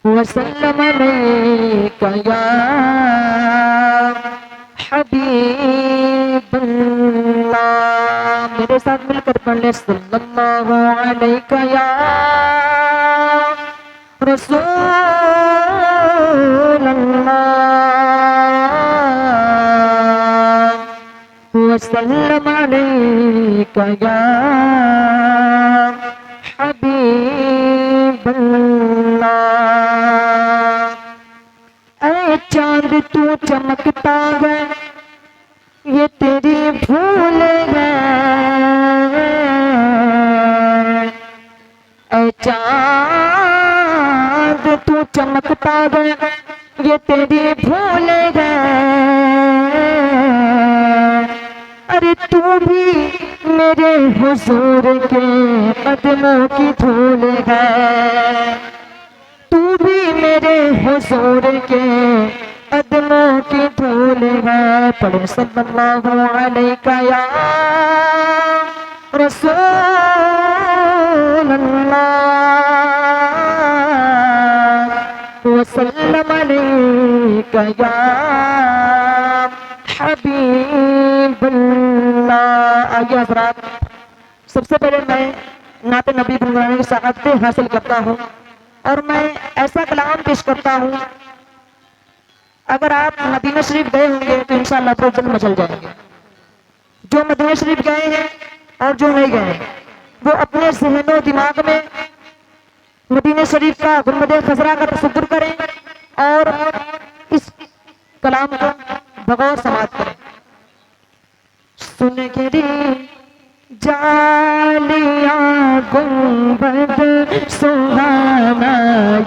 वसल्लम अलैका या हबीबल्लाह। मेरे साथ मिलकर पढ़ ले सल्लल्लाहु अलैका या रसूलल्लाह वसल्लम अलैका या हबीबल्लाह। ऐ चांद तू चमकता है ये तेरी भूल है। ऐ चांद तू चमकता है ये तेरी भूल है। अरे तू भी मेरे हुजूर के कदमों की धूल है। तू भी मेरे हुजूर के कदमों की धूल है। पढ़े सल्लल्लाहु अलैका या रसूलल्लाह वसल्लम अलैका या हबीबल्लाह। आइए हज़रात, सबसे पहले मैं नाते नबी गुनगुनाने की सआदत हासिल करता हूँ और मैं ऐसा कलाम पेश करता हूँ, अगर आप मदीना शरीफ गए होंगे तो इंशाअल्लाह तो जल्द मचल जाएंगे। जो मदीना शरीफ गए हैं और जो नहीं गए हैं वो अपने ज़हन और दिमाग में मदीना शरीफ का गुंबद खजरा का तसव्वुर करें और इस कलाम को बगौर समाअत करें। सुन के रे जालियां गुंबद सुहाना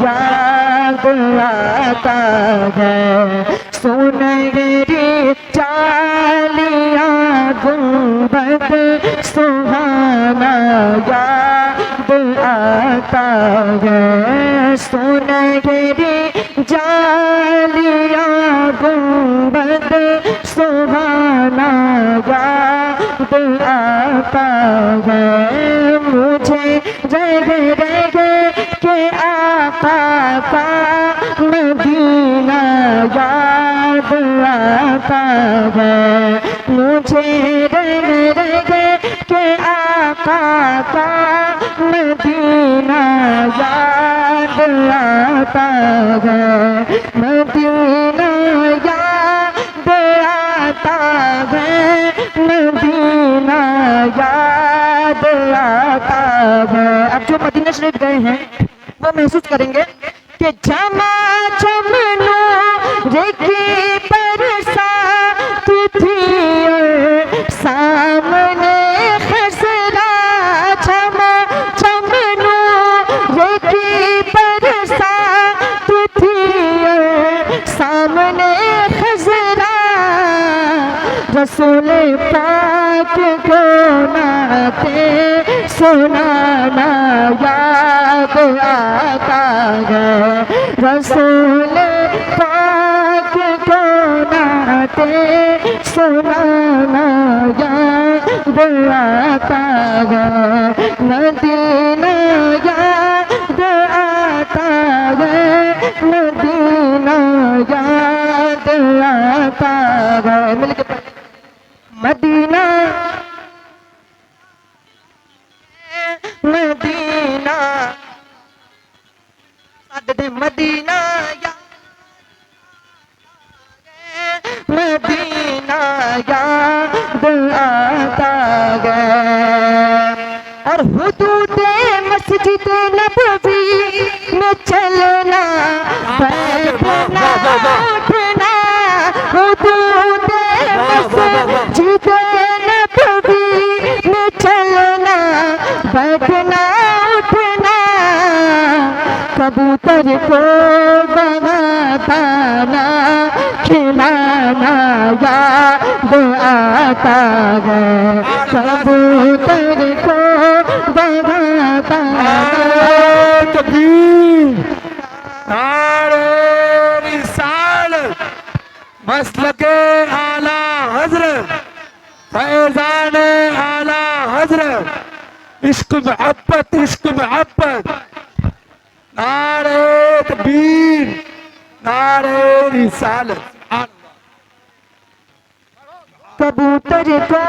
याद आता है। सुन रे जालियां गुंबद सुहाना याद आता है। सुन रे जालियां गुंबद सुहाना याद आता है। मुझे रह रह के आका का मदीना याद आता है। मुझे रह रह के आका का मदीना याद आता है। मदीना याद आता है। मदीना याद आता है। अब जो मदीना शरीफ गए हैं वो महसूस करेंगे कि जमा जमनो रेखी बरसात थी और सामने खसरा। जमा जमनो रेखी बरसात थी और सामने खसरा। रसूल पाक को नाते सुनाना याद आता है। रसूल पाक को नाते सुनाना याद आता है। मदीना याद आता है। मदीना याद आता है। मिलके मदीना मदीना मदीना मदीना याद आता है। और हुदूदे मस्जिद नबवी में चलना बैठना उठना। हुदूदे मस्जिद नबवी में चलना बैठना उठना। कबूतर को बनाना खिलाना याद आता है। कबूतर को बनाना। मसलके आला हजरत फैजान आला हजरत इश्क मोहब्बत नारे तकबीर नारे रिसालत। कबूतर को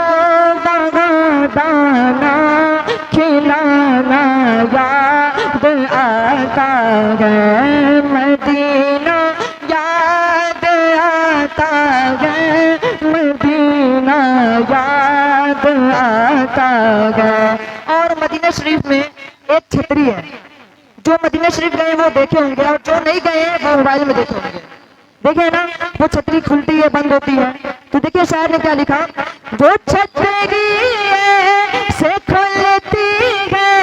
दाना खिलाना याद आता है, मदीना याद आता है, मदीना याद आता है। और मदीना शरीफ में एक छतरी है, जो मदीना शरीफ गए वो देखे होंगे और जो नहीं गए वो मोबाइल में देखे होंगे। देखे ना, वो छतरी खुलती है बंद होती है। तो देखिए शायर ने क्या लिखा, वो छतरी से खुलती है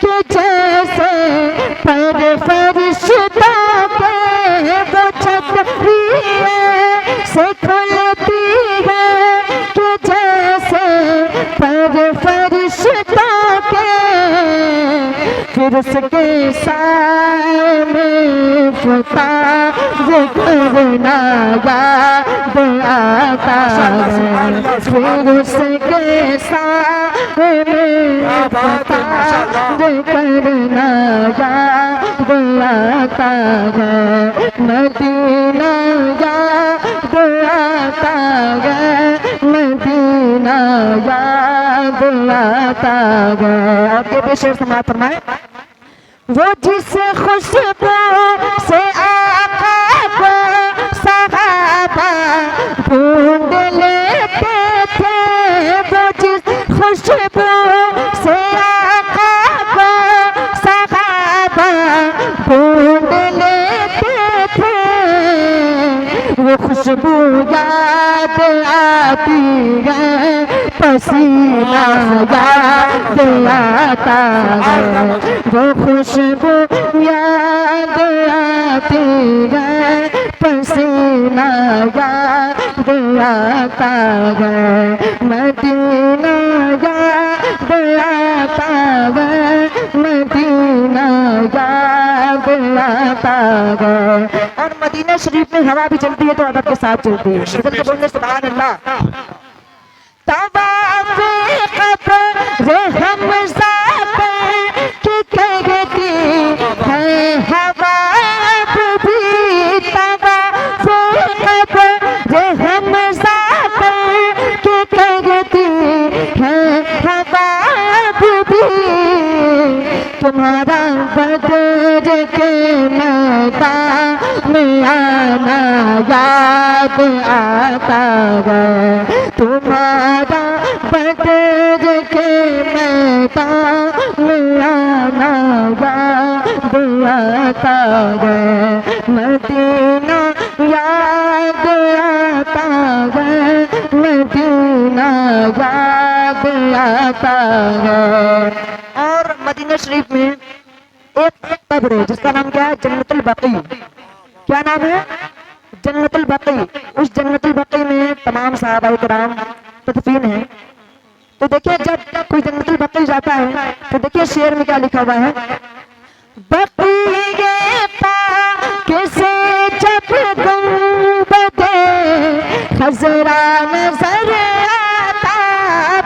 कि जैसे पर फरिश्ता के, वो छतरी से खुलती है कि जैसे पर फरिश्ता के, फिर उसके सामने फता करना याद आता है, फिर उसके सामने फता करना याद आता है, मदीना याद आता है, मदीना याद आता है। आगे भी शेर समाप्त फरमाए, वो जिस खुशबू से आका को सहाबा ढूंढ लेते थे, वो जिस खुशबू से आका को सहाबा ढूंढ लेते थे, वो खुशबू याद आती है, पसीना याद आता है, वो खुशबू याद आती है, पसीना याद आता है, मदीना याद आता है, मदीना याद आता है। और मदीना शरीफ में हवा भी चलती है तो अदब के साथ चलती है। इधर के बोलने सुभान अल्लाह। तवाफ़े क़ब्र हमज़ा की कहती है हवा भी, तवाफ़े क़ब्र हमज़ा की कहती है हवा भी, तुम्हारा बदर के मैदान में आना याद आता है, तुम्हारा बदर के मैदान में आना याद आता है, मदीना याद आता है, मदीना याद आता है। और मदीना शरीफ में एक कब्र है जिसका नाम क्या है, जन्नतुल बकी। क्या नाम है, जन्नतुल बकी। उस जन्नतुल बकी में तमाम सहाबाए किराम तदफीन है। तो देखिए जब कोई जन्नतुल बकी जाता है तो देखिए शेर में क्या लिखा हुआ है, बक़ीए पाक से जब गुंबदे खज़रा नज़र आता,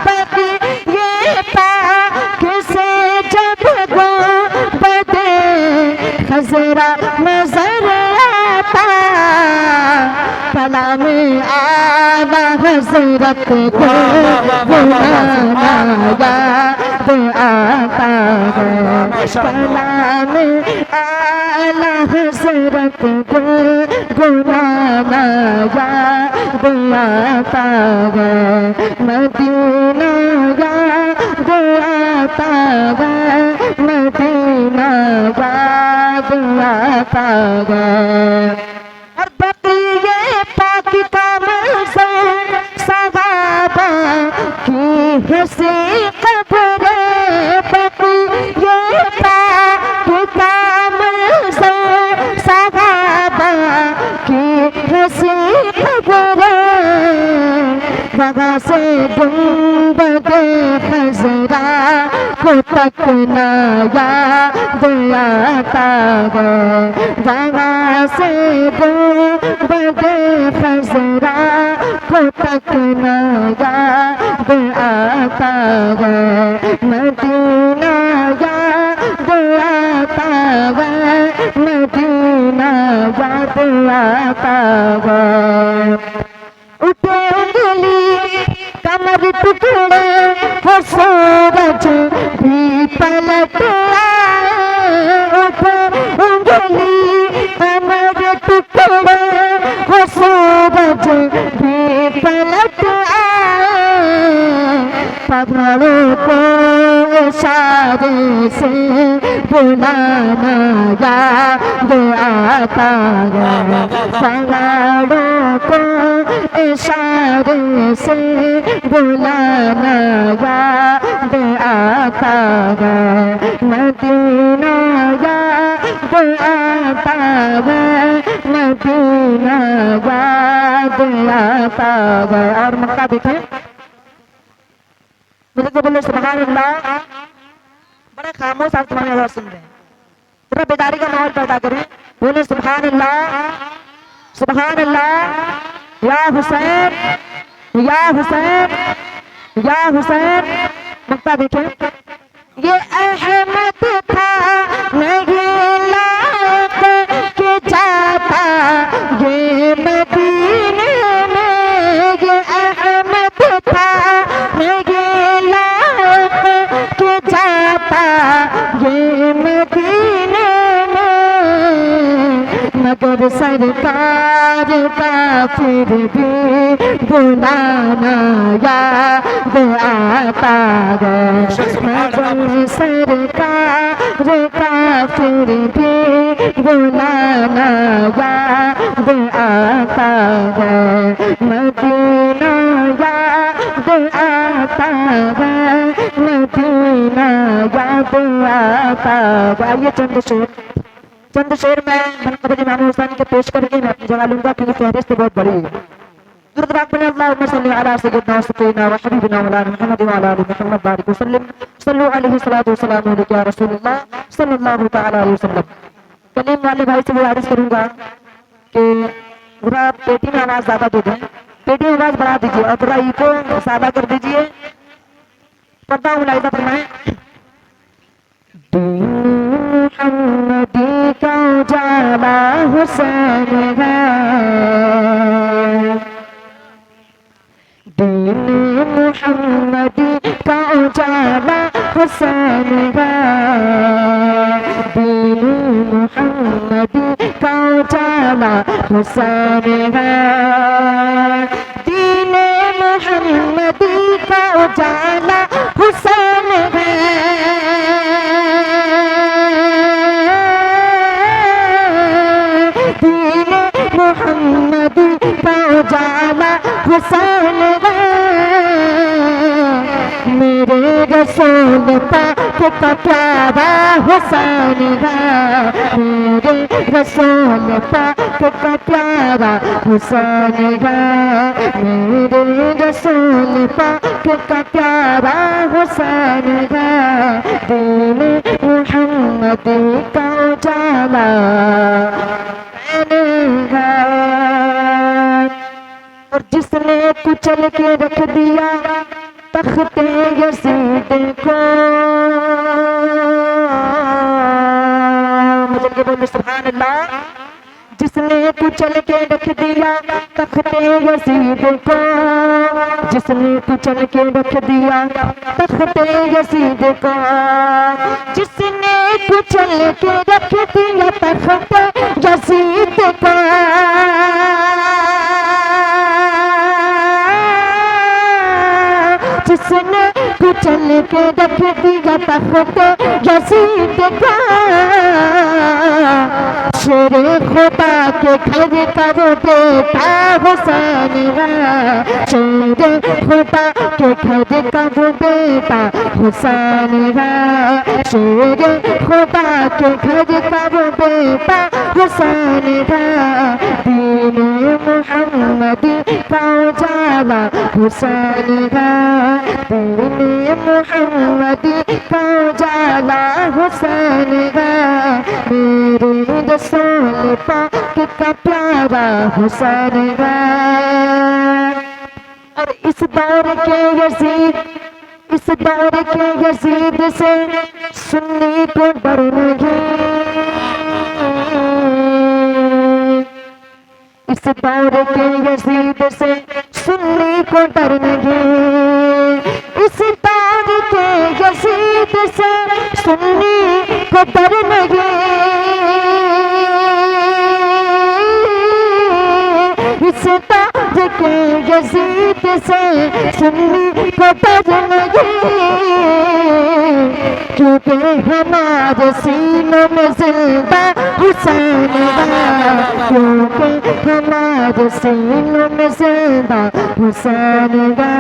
बक़ीए पाक से जब गुंबदे खज़रा नज़र आता, कलाम आला हज़रत को बुलाना याद आता है, कलाम आला हज़रत को बुलाना याद आता है, मदीना याद आता है, मदीना याद आता है। और बक़ीए पाक का मंज़र सहाबा की हंसी क़ब्र, बक़ीए पाक का मंज़र सहाबा की हंसी क़ब्र, वहाँ से गुंबदे खज़रा को तकना याद आता है, वहाँ से गुंबदे खज़रा को तकना याद आता है, मदीना याद आता है, मदीना याद आता है। उठे उंगली कमर टुकड़े हो सूरज भी पलट आए। उठे उंगली कमर टुकड़े हो सूरज भी पलट आए। पहाड़ों को इशारे से बुलाना याद आता है। पहाड़ों को इशारे से बुलाना याद आता है। मदीना याद आता है, मदीना याद आता है। और मक्का देखें, मुझे तो बोलो सुभान अल्लाह। बड़े खामोश आप तुम्हारी आवाज सुन रहे हैं, थोड़ा बेदारी का माहौल पैदा करें। बोले सुभान अल्लाह, सुभान अल्लाह। या हुसैन, या हुसैन, या हुसैन। मक्का देखें, ये अहमद था नहीं लाख के जाता ये मदीने में। ये अहमद था नहीं लाख के जाता ये मदीने में। मगर सरकार का फिर भी बुलाना याद आता है। मगर सरकार का फिर भी बुलाना याद आता है। मदीना याद आता है, मदीना याद आता है। आइए चंद शेर मैं मनकबत इमाम हुसैन के पेश करके मैं अपनी जगह लूंगा, क्योंकि फहरिस्त बहुत बड़ी है। दुरूद पाक पढ़ें, अल्लाहुम्मा सल्ली अला सय्यिदिना सफ़ीना व हबीबिना मौलाना मुहम्मद व अला आलि मुहम्मद बारिक वसल्लम। सल्लु अलैहि सलातु वस्सलामु अलैका या रसूलल्लाह सल्लल्लाहु तआला अलैहि वसल्लम। कलीम वाले भाई से गुजारिश करूंगा कि थोड़ा पेटी में आवाज ज्यादा दे दें, पेटी में आवाज बढ़ा दीजिए और थोड़ा इको ज्यादा कर दीजिए। पर्दा मुलाहिजा फरमाएं। मुहम्मदी का उजाला हुसैन है, दीन मुहम्मदी का उजाला हुसैन है। दीन मुहम्मदी का उजाला हुसैन है। दीन मुहम्मदी का उजाला हुसैन है। दीन मुहम्मदी का उजाला हुसैन है। मेरे रसूल पाक का प्यारा हुसैन है। मेरे रसूल पाक का प्यारा हुसैन है। मेरे रसूल पाक का प्यारा हुसैन है। दीन मुहम्मदी का उजाला और जिसने कुचल के रख दिया तख्ते यजीद को। मुझे के बोले सुभान अल्लाह। जिसने कुचल के रख दिया तख्ते यजीद को। जिसने कुचल के रख दिया तख्ते यजीद को। जिसने कुचल के रख दिया तख्ते यजीद को। जिसने कुचल के रख दिया तख्ते यजीद को। शेरे खुदा के घर का वो बेटा हुसैन है। शेरे खुदा के घर का वो बेटा हुसैन है। शेरे खुदा के घर का वो बेटा हुसैन है। दीन मुहम्मदी का उजाला हुसैन है। दीन मुहम्मदी का उजाला हुसैन है। मेरे रसूल पाक का प्यारा हुसैन है। और इस दौर के यजीद इस दौर के यजीद से सुन्नी को डर नहीं, इस दौर के यजीद से सुन्नी को डर नहीं, इस दौर के यजीद से सुन्नी को डर नहीं, इस दौर के यजीद से सुन्नी को डर नहीं, क्योंकि हमारे सीनों में जिंदा हुसैन है, क्योंकि हमारे सीनों में जिंदा हुसैन है,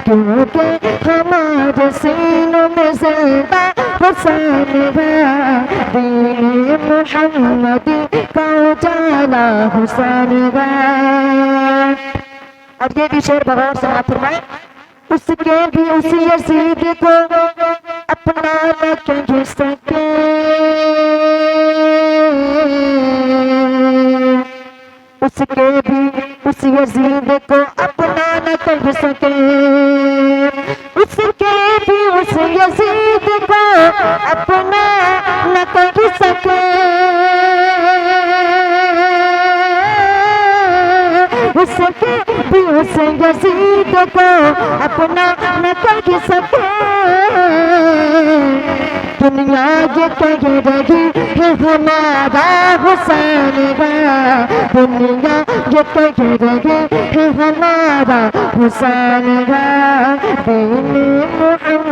क्योंकि हमारे सीनों में जिंदा हुसैन है, दीन मुहम्मदी का उजाला हुसैन है। अब ये भी शेर बगौर समाप्त फरमाए। उसके भी उसी यजीद को अपना न कह सके, उसके भी उस यजीद को अपना न कह सके, उसके भी उस यजीद को अपना न कह सके, उसके भी उस यजीद को अपना न कह सके, दुनिया ये कह रही है हमारा हुसैन है, दुनिया ये कह रही है हमारा हुसैन है, दीन मुहम्मद